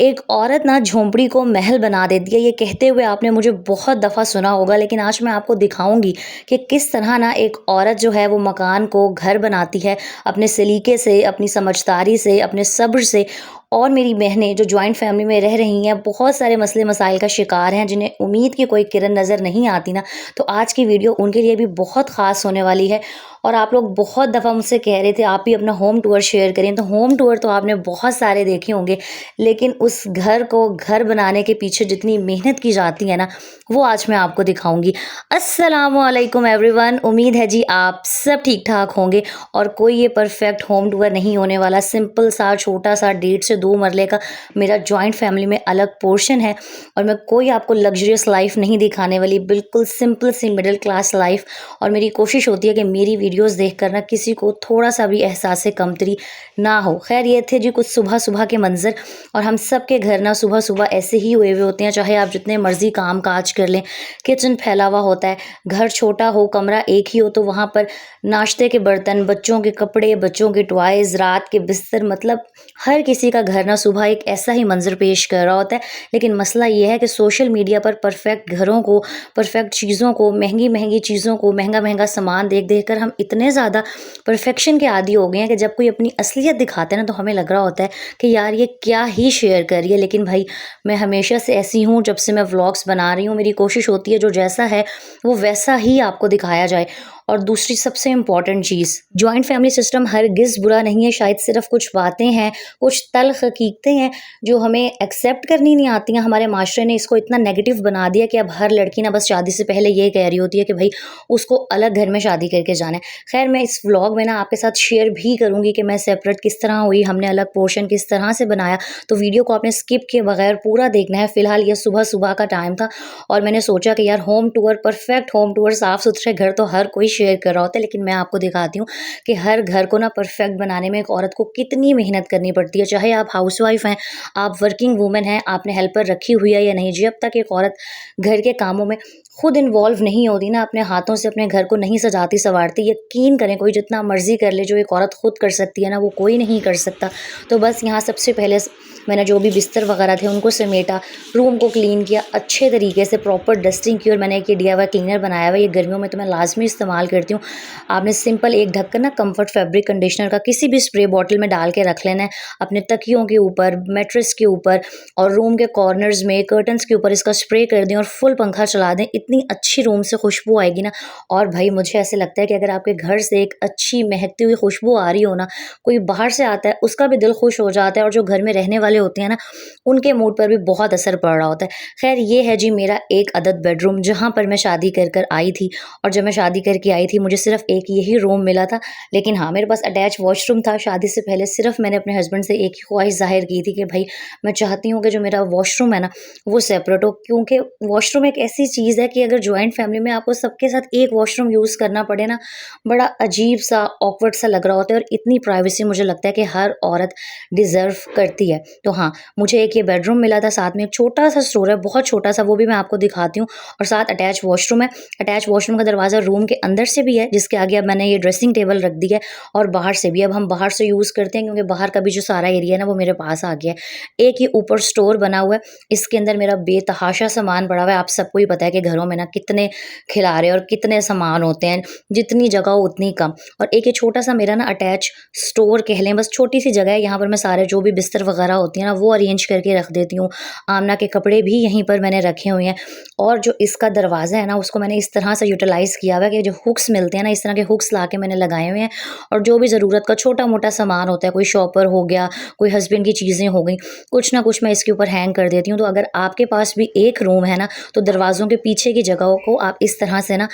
एक औरत ना झोंपड़ी को महल बना देती है, ये कहते हुए आपने मुझे बहुत दफ़ा सुना होगा, लेकिन आज मैं आपको दिखाऊँगी कि किस तरह ना एक औरत जो है वो मकान को घर बनाती है, अपने सलीके से, अपनी समझदारी से, अपने सब्र से। और मेरी बहनें जो जॉइंट फैमिली में रह रही हैं, बहुत सारे मसले मसाइल का शिकार हैं, जिन्हें उम्मीद की कोई किरण नज़र नहीं आती ना, तो आज की वीडियो उनके लिए भी बहुत ख़ास होने वाली है। और आप लोग बहुत दफ़ा मुझसे कह रहे थे, आप भी अपना होम टूर शेयर करें, तो होम टूर तो आपने बहुत सारे देखे होंगे, लेकिन उस घर को घर बनाने के पीछे जितनी मेहनत की जाती है ना, वो आज मैं आपको दिखाऊँगी। अस्सलामुअलैकुम एवरीवन, उम्मीद है जी आप सब ठीक-ठाक होंगे और कोई ये परफेक्ट होम टूर नहीं होने वाला। सिंपल सा, छोटा-सा 1.5 से 2 मरले का मेरा जॉइंट फैमिली में अलग पोर्शन है और मैं कोई आपको लग्ज़रियस लाइफ़ नहीं दिखाने वाली, बिल्कुल सिंपल सी मिडल क्लास लाइफ़। और मेरी कोशिश होती है कि मेरी वीडियोज़ देखकर ना किसी को थोड़ा-सा भी एहसास कमतरी ना हो। ख़ैर ये थे जी कुछ सुबह-सुबह के मंज़र। और हम सब के घर ना सुबह-सुबह ऐसे ही हुए हुए होते हैं, चाहे आप जितने मर्ज़ी काम-काज कर लें, किचन फैला हुआ होता है। घर छोटा हो, कमरा एक ही हो, तो वहाँ पर नाश्ते के बर्तन, बच्चों के कपड़े, बच्चों के टॉयज़, रात के बिस्तर, मतलब हर किसी का घर ना सुबह एक ऐसा ही मंज़र पेश कर रहा होता है। लेकिन मसला ये है कि सोशल मीडिया पर परफ़ेक्ट घरों को, परफ़ेक्ट चीज़ों को, महँगी-महँगी चीज़ों को, महँगा-महँगा सामान देख-देख कर हम इतने ज़्यादा परफ़ेक्शन के आदी हो गए हैं कि जब कोई अपनी असलियत दिखाता है ना, तो हमें लग रहा होता है कि यार ये क्या ही शेयर कर रही है। लेकिन भाई मैं हमेशा से ऐसी हूँ, जब से मैं व्लॉग्स बना रही हूँ, मेरी कोशिश होती है जो जैसा है वो वैसा ही आपको दिखाया जाए। और दूसरी सबसे इम्पॉर्टेंट चीज़, जॉइंट फैमिली सिस्टम हरगिज़ बुरा नहीं है, शायद सिर्फ़ कुछ बातें हैं, कुछ तल्ख़ हकीकतें हैं जो हमें एक्सेप्ट करनी नहीं आती हैं। हमारे माशरे ने इसको इतना नेगेटिव बना दिया कि अब हर लड़की ना बस शादी से पहले ये कह रही होती है कि भाई उसको अलग घर में शादी करके जाना है। खैर मैं इस व्लॉग में ना आपके साथ शेयर भी करूँगी कि मैं सेपरेट किस तरह हुई, हमने अलग पोर्शन किस तरह से बनाया। तो वीडियो को आपने स्किप किए बगैर पूरा देखना है। फ़िलहाल ये सुबह-सुबह का टाइम था और मैंने सोचा कि यार home tour, perfect home tour, साफ़-सुथरे घर तो हर कोई शेयर कर रहा होता है, लेकिन मैं आपको दिखाती हूँ कि हर घर को ना परफेक्ट बनाने में एक औरत को कितनी मेहनत करनी पड़ती है। चाहे आप हाउसवाइफ़ हैं, आप वर्किंग वूमन हैं, आपने हेल्पर रखी हुई है या नहीं, जब तक एक औरत घर के कामों में खुद इन्वॉल्व नहीं होती ना, अपने हाथों से अपने घर को नहीं सजाती-सँवारती, यकीन करें कोई जितना मर्ज़ी कर ले, जो एक औरत खुद कर सकती है ना, वो कोई नहीं कर सकता। तो बस यहाँ सबसे पहले मैंने जो भी बिस्तर वगैरह थे उनको समेटा, रूम को क्लीन किया, अच्छे तरीके से प्रॉपर डस्टिंग की और मैंने एक ये डीआईवाई क्लीनर बनाया हुआ है। ये गर्मियों में तो मैं लाज़मी इस्तेमाल करती हूँ। आपने सिंपल एक ढक्कन ना कम्फर्ट फैब्रिक कंडीशनर का किसी भी स्प्रे बॉटल में डाल के रख लेना है, अपने तकियों के ऊपर, मैट्रेस के ऊपर और रूम के कॉर्नर्स में, कर्टन्स के ऊपर इसका स्प्रे कर दें और फुल पंखा चला दें। इतनी अच्छी रूम से खुशबू आएगी ना। और भाई मुझे ऐसे लगता है कि अगर आपके घर से एक अच्छी महकती हुई खुशबू आ रही हो ना, कोई बाहर से आता है उसका भी दिल खुश हो जाता है और जो घर में रहने वाले होते हैं ना, उनके मूड पर भी बहुत असर पड़ रहा होता है। खैर ये है जी मेरा एक अदद बेडरूम, जहाँ पर मैं शादी कर आई थी। और जब मैं शादी करके आई थी मुझे सिर्फ़ एक यही रूम मिला था। लेकिन हाँ, मेरे पास अटैच वॉशरूम था। शादी से पहले सिर्फ़ मैंने अपने हस्बैंड से एक ही ख्वाहिश ज़ाहिर की थी कि भई मैं चाहती हूँ कि जो मेरा वॉशरूम है ना, वो सेपरेट हो, क्योंकि वॉशरूम एक ऐसी चीज़ है कि अगर जॉइंट फैमिली में आपको सबके साथ एक वॉशरूम यूज़ करना पड़े ना, बड़ा अजीब-सा, ऑकवर्ड सा लग रहा होता है और इतनी प्राइवेसी मुझे लगता है कि हर औरत डिज़र्व करती है। तो हाँ, मुझे एक ये बेडरूम मिला था, साथ में एक छोटा-सा स्टोर है, बहुत छोटा-सा, वो भी मैं आपको दिखाती हूँ और साथ अटैच वॉशरूम है। अटैच वॉशरूम का दरवाज़ा रूम के अंदर से भी है, जिसके आगे अब मैंने ये ड्रेसिंग टेबल रख दी है और बाहर से भी। अब हम बाहर से यूज़ करते हैं क्योंकि बाहर का भी जो सारा एरिया है ना, वो मेरे पास आ गया है। एक ये ऊपर स्टोर बना हुआ है, इसके अंदर मेरा बेतहाशा सामान पड़ा हुआ है। आप सबको ही पता है कि घरों में ना कितने खिलारे और कितने सामान होते हैं, जितनी जगह हो उतनी कम। और एक ये छोटा-सा मेरा ना अटैच स्टोर कह लें, बस छोटी-सी जगह है, यहाँ पर मैं सारे जो भी बिस्तर वगैरह होती हैं ना, वो अरेंज करके रख देती हूँ। आमना के कपड़े भी यहीं पर मैंने रखे हुए हैं। और जो इसका दरवाज़ा है ना, उसको मैंने इस तरह से यूटिलाइज़ किया हुआ है कि जो हुक्स मिलते हैं ना, इस तरह के हुक्स ला के मैंने लगाए हुए हैं। और जो भी ज़रूरत का छोटा-मोटा सामान होता है, कोई शॉपर हो गया, कोई हस्बैंड की चीज़ें हो गई, कुछ ना कुछ मैं इसके ऊपर हैंग कर देती हूँ। तो अगर आपके पास भी एक रूम है ना, तो दरवाज़ों के पीछे की जगहों को आप इस तरह से ना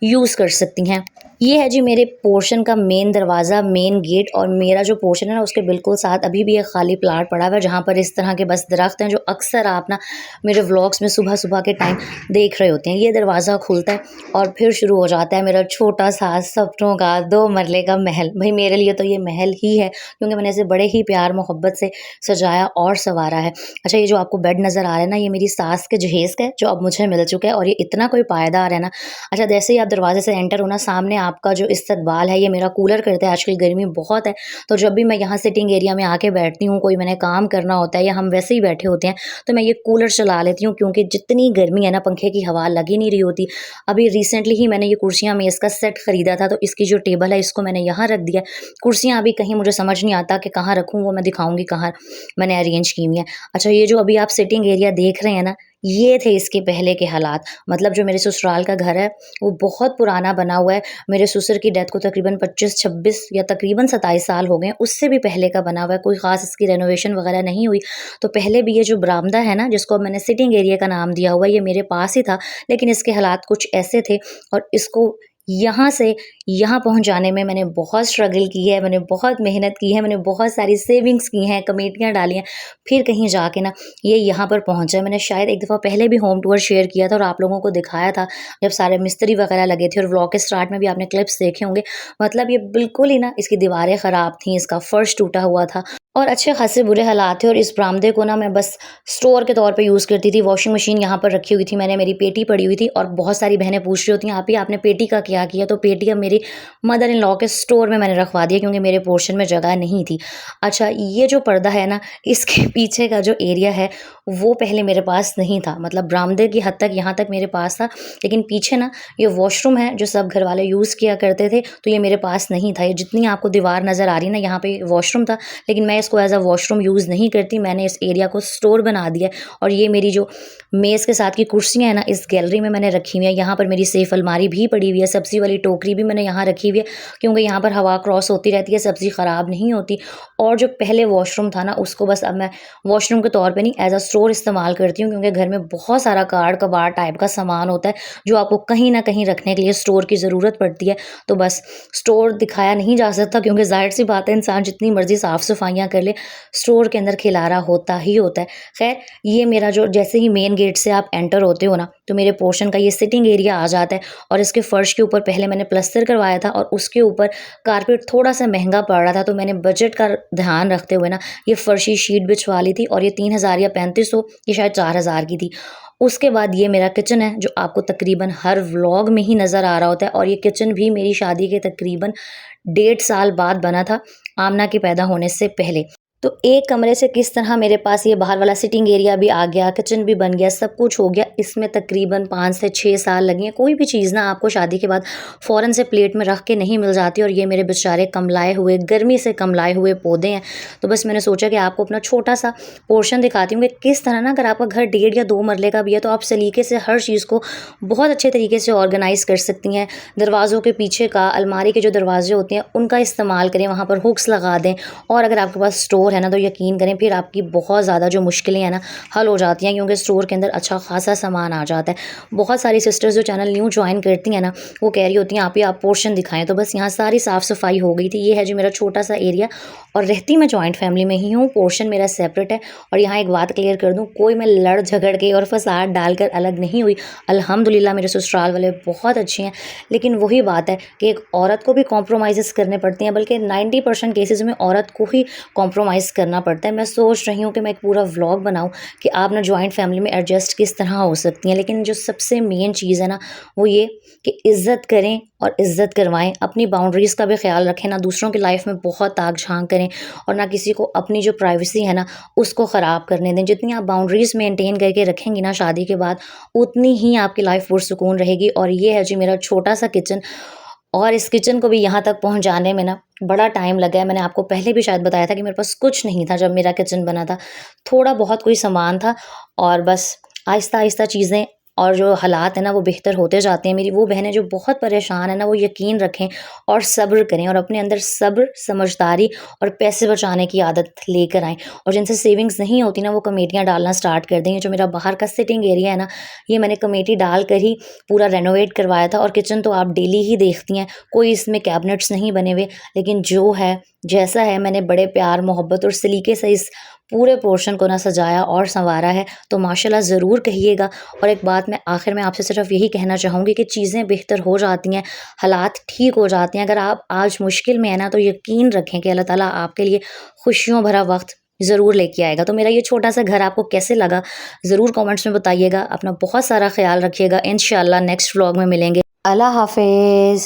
यूज़ कर सकती हैं। ये है जी मेरे पोर्शन का मेन दरवाज़ा, मेन गेट। और मेरा जो पोर्शन है ना, उसके बिल्कुल साथ अभी भी एक खाली प्लॉट पड़ा हुआ है, जहाँ पर इस तरह के बस दरख्त हैं, जो अक्सर आप ना मेरे व्लॉग्स में सुबह-सुबह के टाइम देख रहे होते हैं। ये दरवाज़ा खुलता है और फिर शुरू हो जाता है मेरा छोटा-सा सपनों का 2 मरले का महल। भई मेरे लिए तो ये महल ही है, क्योंकि मैंने इसे बड़े ही प्यार मोहब्बत से सजाया और सँवारा है। अच्छा, ये जो आपको बेड नज़र आ रहा है ना, ये मेरी सास के जहेज़ का है, जो अब मुझे मिल चुका है और ये इतना कोई पायदार है ना। अच्छा, जैसे ही आप दरवाजे से एंटर होना, सामने आपका जो इस्तकबाल है ये मेरा कूलर करता है। आजकल गर्मी बहुत है, तो जब भी मैं यहाँ सिटिंग एरिया में आके बैठती हूँ, कोई मैंने काम करना होता है या हम वैसे ही बैठे होते हैं, तो मैं ये कूलर चला लेती हूँ, क्योंकि जितनी गर्मी है ना, पंखे की हवा लग ही नहीं रही होती। अभी रिसेंटली ही मैंने ये कुर्सियाँ मेज़ का सेट खरीदा था, तो इसकी जो टेबल है इसको मैंने यहाँ रख दिया। कुर्सियाँ अभी कहीं मुझे समझ नहीं आता कि कहाँ रखूँ, वो मैं दिखाऊँगी कहाँ मैंने अरेंज की हुई हैं। अच्छा, ये जो अभी आप सिटिंग एरिया देख रहे हैं ना, ये थे इसके पहले के हालात। मतलब जो मेरे ससुराल का घर है, वो बहुत पुराना बना हुआ है। मेरे ससुर की डेथ को तकरीबन 25-26 या तकरीबन 27 साल हो गए हैं, उससे भी पहले का बना हुआ है। कोई ख़ास इसकी रेनोवेशन वगैरह नहीं हुई। तो पहले भी ये जो बरामदा है ना, जिसको अब मैंने सिटिंग एरिया का नाम दिया हुआ है, ये मेरे पास ही था, लेकिन इसके हालात कुछ ऐसे थे और इसको यहाँ से यहाँ पहुँचाने में मैंने बहुत स्ट्रगल की है, मैंने बहुत मेहनत की है, मैंने बहुत सारी सेविंग्स की हैं, कमेटियाँ डाली हैं, फिर कहीं जाके ना ये यहाँ पर पहुँचा है। मैंने शायद एक दफ़ा पहले भी होम टूर शेयर किया था और आप लोगों को दिखाया था, जब सारे मिस्त्री वगैरह लगे थे, और व्लॉग के स्टार्ट में भी आपने क्लिप्स देखे होंगे। मतलब ये बिल्कुल ही ना, इसकी दीवारें ख़राब थीं, इसका फर्श टूटा हुआ था और अच्छे खासे बुरे हालात थे। और इस बरामदे को ना मैं बस स्टोर के तौर पे यूज़ करती थी। वॉशिंग मशीन यहाँ पर रखी हुई थी मैंने, मेरी पेटी पड़ी हुई थी, और बहुत सारी बहनें पूछ रही होती हैं, "आपी आपने पेटी का क्या किया?" तो पेटी अब मेरी मदर इन लॉ के स्टोर में मैंने रखवा दिया, क्योंकि मेरे पोर्शन में जगह नहीं थी। अच्छा, ये जो पर्दा है ना, इसके पीछे का जो एरिया है, वो पहले मेरे पास नहीं था। मतलब बरामदे की हद तक यहाँ तक मेरे पास था, लेकिन पीछे ना ये वॉशरूम है जो सब घर वाले यूज़ किया करते थे, तो ये मेरे पास नहीं था। ये जितनी आपको दीवार नज़र आ रही है ना, यहाँ पे वॉशरूम था, लेकिन मैं इसको एज़ अ वॉशरूम यूज़ नहीं करती। मैंने इस एरिया को स्टोर बना दिया है। और ये मेरी जो मेज़ के साथ की कुर्सियाँ हैं ना, इस गैलरी में मैंने रखी हुई हैं। यहाँ पर मेरी सेफ अलमारी भी पड़ी हुई है, सब्ज़ी वाली टोकरी भी मैंने यहाँ रखी हुई है, क्योंकि यहाँ पर हवा क्रॉस होती रहती है, सब्ज़ी ख़राब नहीं होती। और जो पहले वॉशरूम था ना, उसको बस अब मैं वॉशरूम के तौर पे नहीं, एज़ अ स्टोर इस्तेमाल करती हूँ, क्योंकि घर में बहुत सारा कार्ड कबाड़ टाइप का सामान होता है, जो आपको कहीं न कहीं रखने के लिए स्टोर की ज़रूरत पड़ती है। तो बस स्टोर दिखाया नहीं जा सकता, क्योंकि ज़ाहिर-सी बात है, इंसान जितनी मर्ज़ी साफ़-सफाइयाँ कर ले, स्टोर के अंदर खिलारा होता ही होता है। ख़ैर, ये मेरा जो जैसे ही मेन गेट से आप एंटर होते हो ना, तो मेरे पोर्शन का ये सिटिंग एरिया आ जाता है। और इसके फ़र्श के ऊपर पहले मैंने प्लस्तर करवाया था, और उसके ऊपर कारपेट थोड़ा-सा महँगा पड़ रहा था, तो मैंने बजट का ध्यान रखते हुए ना, ये फर्शी शीट बिछवा ली थी, और ये 3000 या 3500, ये शायद 4000 की थी। उसके बाद ये मेरा किचन है, जो आपको तकरीबन हर व्लॉग में ही नज़र आ रहा होता है, और ये किचन भी मेरी शादी के तकरीबन 1.5 साल बाद बना था, आमना के पैदा होने से पहले। तो एक कमरे से किस तरह मेरे पास ये बाहर वाला सिटिंग एरिया भी आ गया, किचन भी बन गया, सब कुछ हो गया, इसमें तकरीबन 5 से 6 साल लगे हैं। कोई भी चीज़ ना आपको शादी के बाद फ़ौरन से प्लेट में रख के नहीं मिल जाती। और ये मेरे बेचारे कमलाए हुए, गर्मी से कमलाए हुए पौधे हैं। तो बस मैंने सोचा कि आपको अपना छोटा-सा पोर्शन दिखाती हूँ कि किस तरह ना, अगर आपका घर 1.5 या 2 मरले का भी है, तो आप सलीके से हर चीज़ को बहुत अच्छे तरीके से ऑर्गेनाइज़ कर सकती हैं। दरवाज़ों के पीछे का, अलमारी के जो दरवाजे होते हैं, उनका इस्तेमाल करें, वहाँ पर हुक्स लगा दें। और अगर आपके पास स्टोर है ना, तो यकीन करें, फिर आपकी बहुत ज़्यादा जो मुश्किलें हैं ना, हल हो जाती हैं, क्योंकि स्टोर के अंदर अच्छा खासा सामान आ जाता है। बहुत सारी सिस्टर्स जो चैनल न्यू ज्वाइन करती हैं ना, वो कह रही होती हैं, आप पोर्शन दिखाएं। तो बस यहाँ सारी साफ़ सफाई हो गई थी। ये है जो मेरा छोटा सा एरिया, और रहती मैं जॉइंट फैमिली में ही हूँ, पोर्शन मेरा सेपरेट है। और यहाँ एक बात क्लियर कर दूँ, कोई मैं लड़ झगड़ के और फसाद डालकर अलग नहीं हुई। अल्हम्दुलिल्लाह मेरे ससुराल वाले बहुत अच्छे हैं। लेकिन वही बात है कि एक औरत को भी कॉम्प्रोमाइज़ करने पड़ते हैं, बल्कि 90% केसेस में औरत को ही कॉम्प्रोमाइज़ करना पड़ता है। मैं सोच रही हूँ कि मैं एक पूरा व्लॉग बनाऊँ कि आप ना जॉइंट फैमिली में एडजस्ट किस तरह हो सकती हैं। लेकिन जो सबसे मेन चीज़ है ना, वो ये कि इज़्ज़त करें और इज़्ज़त करवाएं। अपनी बाउंड्रीज़ का भी ख्याल रखें, ना दूसरों की लाइफ में बहुत ताक झांक करें, और ना किसी को अपनी जो प्राइवेसी है ना, उसको ख़राब करने दें। जितनी आप बाउंड्रीज़ मेंटेन करके रखेंगी ना शादी के बाद, उतनी ही आपकी लाइफ पुरसुकून रहेगी। और ये है जी मेरा छोटा सा किचन। और इस किचन को भी यहाँ तक पहुँचाने में ना बड़ा टाइम लगा है। मैंने आपको पहले भी शायद बताया था कि मेरे पास कुछ नहीं था जब मेरा किचन बना था। थोड़ा बहुत कोई सामान था, और बस आहिस्ता-आहिस्ता चीज़ें और जो हालात हैं ना, वो बेहतर होते जाते हैं। मेरी वो बहनें जो बहुत परेशान हैं ना, वो यकीन रखें और सब्र करें, और अपने अंदर सब्र, समझदारी और पैसे बचाने की आदत लेकर आएँ। और जिनसे सेविंग्स नहीं होती ना, वो कमेटियाँ डालना स्टार्ट कर दें। ये जो मेरा बाहर का सिटिंग एरिया है ना, ये मैंने कमेटी डाल कर ही पूरा रेनोवेट करवाया था। और किचन तो आप डेली ही देखती हैं, कोई इसमें कैबिनेट्स नहीं बने हुए, लेकिन जो है, जैसा है, मैंने बड़े प्यार, मोहब्बत और सलीके से इस पूरे पोर्शन को ना सजाया और सँवारा है। तो माशाल्लाह ज़रूर कहिएगा। और एक बात मैं आखिर में आपसे सिर्फ यही कहना चाहूँगी कि चीज़ें बेहतर हो जाती हैं, हालात ठीक हो जाते हैं। अगर आप आज मुश्किल में हैं ना, तो यकीन रखें कि अल्लाह ताला आपके लिए खुशियों भरा वक़्त ज़रूर लेके आएगा। तो मेरा ये छोटा-सा घर आपको कैसे लगा, ज़रूर कमेंट्स में बताइएगा। अपना बहुत सारा ख़्याल रखिएगा। इंशाअल्लाह नेक्स्ट व्लॉग में मिलेंगे। अल्लाह हाफिज़।